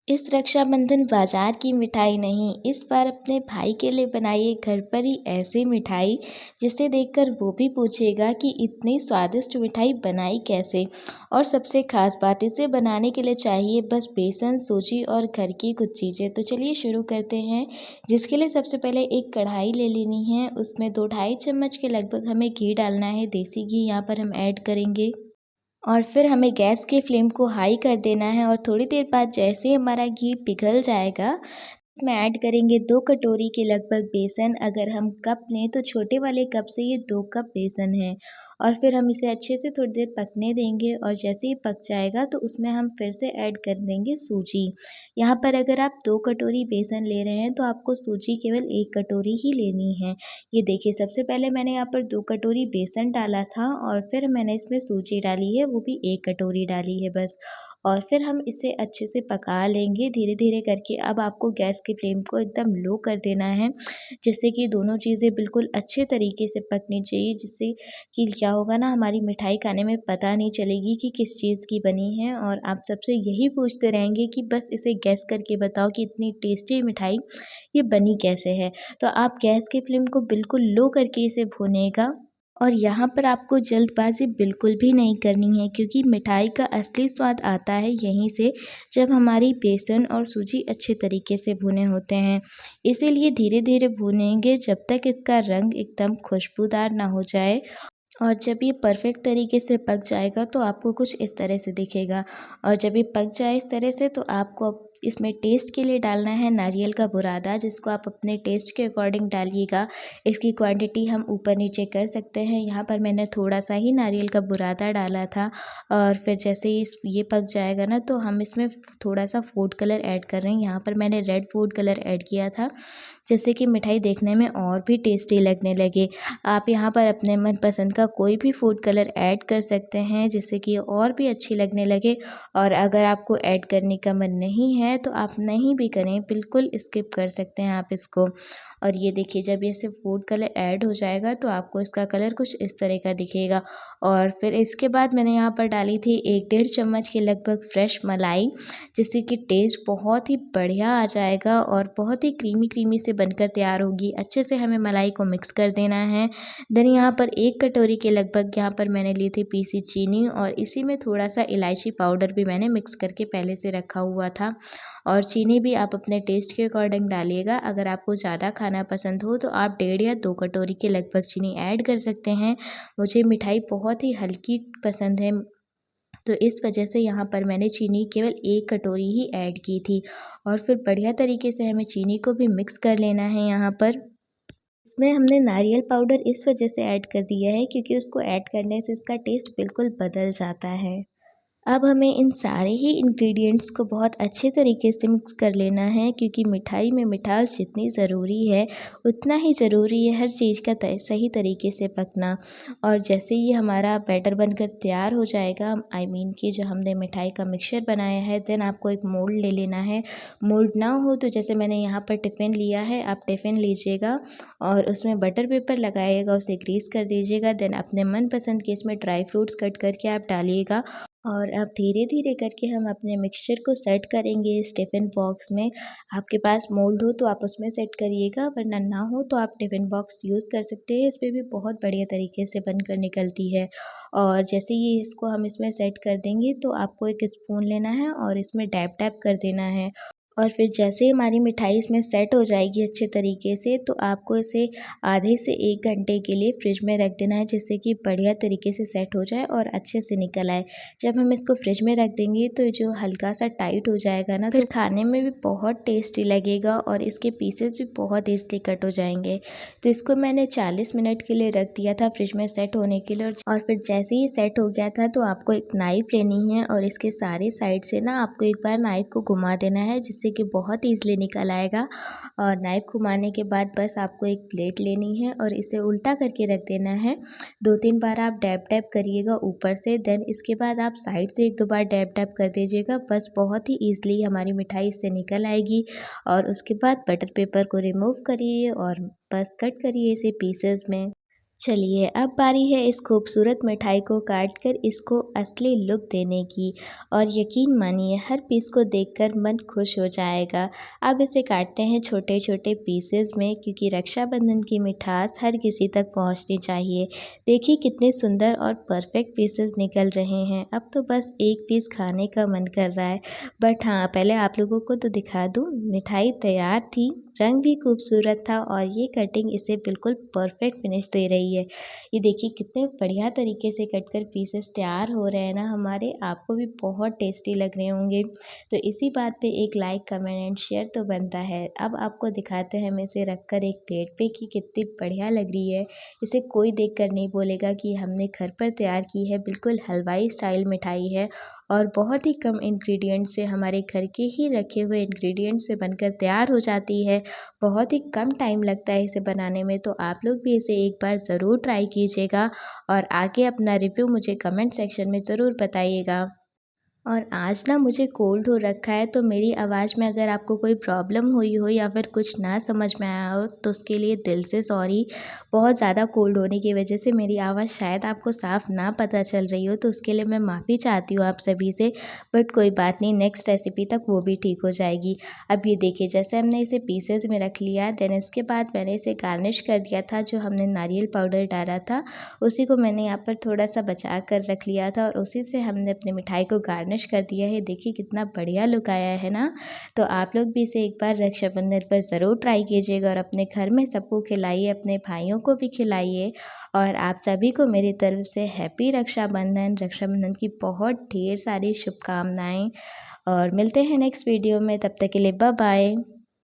इस रक्षाबंधन बाजार की मिठाई नहीं, इस बार अपने भाई के लिए बनाइए घर पर ही ऐसी मिठाई जिसे देखकर वो भी पूछेगा कि इतनी स्वादिष्ट मिठाई बनाई कैसे। और सबसे खास बात, इसे बनाने के लिए चाहिए बस बेसन, सूजी और घर की कुछ चीज़ें। तो चलिए शुरू करते हैं। जिसके लिए सबसे पहले एक कढ़ाई ले लेनी है, उसमें 2 ढाई चम्मच के लगभग हमें घी डालना है। देसी घी यहाँ पर हम ऐड करेंगे और फिर हमें गैस की फ्लेम को हाई कर देना है और थोड़ी देर बाद जैसे ही हमारा घी पिघल जाएगा, इसमें ऐड करेंगे 2 कटोरी के लगभग बेसन। अगर हम कप लें तो छोटे वाले कप से ये 2 कप बेसन है। और फिर हम इसे अच्छे से थोड़ी देर पकने देंगे और जैसे ही पक जाएगा तो उसमें हम फिर से ऐड कर देंगे सूजी। यहाँ पर अगर आप 2 कटोरी बेसन ले रहे हैं तो आपको सूजी केवल 1 कटोरी ही लेनी है। ये देखिए, सबसे पहले मैंने यहाँ पर 2 कटोरी बेसन डाला था और फिर मैंने इसमें सूजी डाली है, वो भी 1 कटोरी डाली है बस। और फिर हम इसे अच्छे से पका लेंगे धीरे-धीरे करके। अब आपको गैस की फ्लेम को एकदम लो कर देना है, जिससे कि दोनों चीज़ें बिल्कुल अच्छे तरीके से पकनी चाहिए, जिससे कि क्या होगा ना, हमारी मिठाई खाने में पता नहीं चलेगी कि किस चीज़ की बनी है और आप सबसे यही पूछते रहेंगे कि बस इसे गेस करके बताओ कि इतनी टेस्टी मिठाई ये बनी कैसे है। तो आप गैस की फ्लेम को बिल्कुल लो करके इसे भूनिएगा और यहाँ पर आपको जल्दबाज़ी बिल्कुल भी नहीं करनी है, क्योंकि मिठाई का असली स्वाद आता है यहीं से, जब हमारी बेसन और सूजी अच्छे तरीके से भुने होते हैं। इसीलिए धीरे-धीरे भूनेंगे जब तक इसका रंग एकदम खुशबूदार ना हो जाए। और जब ये परफ़ेक्ट तरीके से पक जाएगा तो आपको कुछ इस तरह से दिखेगा। और जब ये पक जाए इस तरह से तो आपको अब इसमें टेस्ट के लिए डालना है नारियल का बुरादा, जिसको आप अपने टेस्ट के अकॉर्डिंग डालिएगा। इसकी क्वांटिटी हम ऊपर-नीचे कर सकते हैं। यहाँ पर मैंने थोड़ा-सा ही नारियल का बुरादा डाला था और फिर जैसे ही इस ये पक जाएगा ना, तो हम इसमें थोड़ा-सा फूड कलर ऐड कर रहे हैं। यहाँ पर मैंने रेड फूड कलर ऐड किया था, जिससे कि मिठाई देखने में और भी टेस्टी लगने लगे। आप यहाँ पर अपने मनपसंद का कोई भी फूड कलर ऐड कर सकते हैं, जिससे कि और भी अच्छी लगने लगे। और अगर आपको ऐड करने का मन नहीं है तो आप नहीं भी करें, बिल्कुल स्किप कर सकते हैं आप इसको। और ये देखिए, जब ये सिर्फ फूड कलर ऐड हो जाएगा तो आपको इसका कलर कुछ इस तरह का दिखेगा। और फिर इसके बाद मैंने यहाँ पर डाली थी 1 डेढ़ चम्मच के लगभग फ्रेश मलाई, जिससे कि टेस्ट बहुत ही बढ़िया आ जाएगा और बहुत ही क्रीमी-क्रीमी से बनकर तैयार होगी। अच्छे से हमें मलाई को मिक्स कर देना है। देन यहाँ पर 1 कटोरी के लगभग यहाँ पर मैंने ली थी पीसी चीनी और इसी में थोड़ा-सा इलायची पाउडर भी मैंने मिक्स करके पहले से रखा हुआ था। और चीनी भी आप अपने टेस्ट के अकॉर्डिंग डालिएगा। अगर आपको ज़्यादा खाना पसंद हो तो आप 1.5 या 2 कटोरी के लगभग चीनी ऐड कर सकते हैं। मुझे मिठाई बहुत ही हल्की पसंद है, तो इस वजह से यहाँ पर मैंने चीनी केवल 1 कटोरी ही ऐड की थी। और फिर बढ़िया तरीके से हमें चीनी को भी मिक्स कर लेना है यहाँ पर। इसमें हमने नारियल पाउडर इस वजह से ऐड कर दिया है, क्योंकि उसको ऐड करने से इसका टेस्ट बिल्कुल बदल जाता है। अब हमें इन सारे ही इंग्रेडिएंट्स को बहुत अच्छे तरीके से मिक्स कर लेना है, क्योंकि मिठाई में मिठास जितनी ज़रूरी है उतना ही ज़रूरी है हर चीज़ का सही तरीके से पकना। और जैसे ही हमारा बैटर बनकर तैयार हो जाएगा, आई मीन कि जो हमने मिठाई का मिक्सचर बनाया है, देन आपको एक मोल्ड ले लेना है। मोल्ड ना हो तो जैसे मैंने यहाँ पर टिफ़िन लिया है, आप टिफ़िन लीजिएगा और उसमें बटर पेपर लगाइएगा, उसे ग्रीस कर दीजिएगा। देन अपने मनपसंद के इसमें ड्राई फ्रूट्स कट करके आप डालिएगा और अब धीरे-धीरे करके हम अपने मिक्सचर को सेट करेंगे इस टिफ़िन बॉक्स में। आपके पास मोल्ड हो तो आप उसमें सेट करिएगा, वरना ना हो तो आप टिफ़िन बॉक्स यूज़ कर सकते हैं। इसमें भी बहुत बढ़िया तरीके से बनकर निकलती है। और जैसे ही इसको हम इसमें सेट कर देंगे तो आपको एक स्पून लेना है और इसमें डैब-डैब कर देना है। और फिर जैसे ही हमारी मिठाई इसमें सेट हो जाएगी अच्छे तरीके से, तो आपको इसे आधे से 1 घंटे के लिए फ्रिज में रख देना है, जिससे कि बढ़िया तरीके से सेट हो जाए और अच्छे से निकल आए। जब हम इसको फ्रिज में रख देंगे तो जो हल्का सा टाइट हो जाएगा ना, फिर खाने में भी बहुत टेस्टी लगेगा और इसके पीसेस भी बहुत ईज़िली कट हो जाएँगे। तो इसको मैंने 40 मिनट के लिए रख दिया था फ्रिज में सेट होने के लिए। और फिर जैसे ही सेट हो गया था तो आपको एक नाइफ़ लेनी है और इसके सारे साइड से ना आपको एक बार नाइफ़ को घुमा देना है, जिससे कि बहुत ईज़िली निकल आएगा। और नाइफ़ घुमाने के बाद बस आपको एक प्लेट लेनी है और इसे उल्टा करके रख देना है। 2-3 बार आप डैब-डैब करिएगा ऊपर से, देन इसके बाद आप साइड से 1-2 बार डैब-डैब कर दीजिएगा। बस बहुत ही ईज़िली हमारी मिठाई इससे निकल आएगी। और उसके बाद बटर पेपर को रिमूव करिए और बस कट करिए इसे पीसेज़ में। चलिए अब बारी है इस खूबसूरत मिठाई को काट कर इसको असली लुक देने की। और यकीन मानिए हर पीस को देखकर मन खुश हो जाएगा। अब इसे काटते हैं छोटे छोटे पीसेस में, क्योंकि रक्षाबंधन की मिठास हर किसी तक पहुंचनी चाहिए। देखिए कितने सुंदर और परफेक्ट पीसेस निकल रहे हैं। अब तो बस एक पीस खाने का मन कर रहा है। बट हाँ, पहले आप लोगों को तो दिखा दूँ, मिठाई तैयार थी, रंग भी खूबसूरत था और ये कटिंग इसे बिल्कुल परफेक्ट फिनिश दे रही है। ये देखिए कितने बढ़िया तरीके से कट कर पीसेस तैयार हो रहे हैं ना हमारे, आपको भी बहुत टेस्टी लग रहे होंगे। तो इसी बात पे एक लाइक, कमेंट एंड शेयर तो बनता है। अब आपको दिखाते हैं हम इसे रख कर एक प्लेट पे कि कितनी बढ़िया लग रही है। इसे कोई देख कर नहीं बोलेगा कि हमने घर पर तैयार की है। बिल्कुल हलवाई स्टाइल मिठाई है और बहुत ही कम इंग्रेडिएंट से, हमारे घर के ही रखे हुए इंग्रेडिएंट से बनकर तैयार हो जाती है। बहुत ही कम टाइम लगता है इसे बनाने में। तो आप लोग भी इसे एक बार ज़रूर ट्राई कीजिएगा और आगे अपना रिव्यू मुझे कमेंट सेक्शन में ज़रूर बताइएगा। और आज ना मुझे कोल्ड हो रखा है, तो मेरी आवाज़ में अगर आपको कोई प्रॉब्लम हुई हो या फिर कुछ ना समझ में आया हो तो उसके लिए दिल से सॉरी। बहुत ज़्यादा कोल्ड होने की वजह से मेरी आवाज़ शायद आपको साफ़ ना पता चल रही हो, तो उसके लिए मैं माफ़ी चाहती हूँ आप सभी से। बट कोई बात नहीं, नेक्स्ट रेसिपी तक वो भी ठीक हो जाएगी। अब ये देखिए, जैसे हमने इसे पीसेस में रख लिया, देन उसके बाद मैंने इसे गार्निश कर दिया था। जो हमने नारियल पाउडर डाला था उसी को मैंने यहाँ पर थोड़ा सा बचा कर रख लिया था और उसी से हमने अपनी मिठाई को गार्निश कर दिया है। देखिए कितना बढ़िया लुक आया है ना। तो आप लोग भी इसे एक बार रक्षाबंधन पर ज़रूर ट्राई कीजिएगा और अपने घर में सबको खिलाइए, अपने भाइयों को भी खिलाइए। और आप सभी को मेरी तरफ से हैप्पी रक्षाबंधन। रक्षाबंधन की बहुत ढेर सारी शुभकामनाएं और मिलते हैं नेक्स्ट वीडियो में। तब तक के लिए बाय बाय।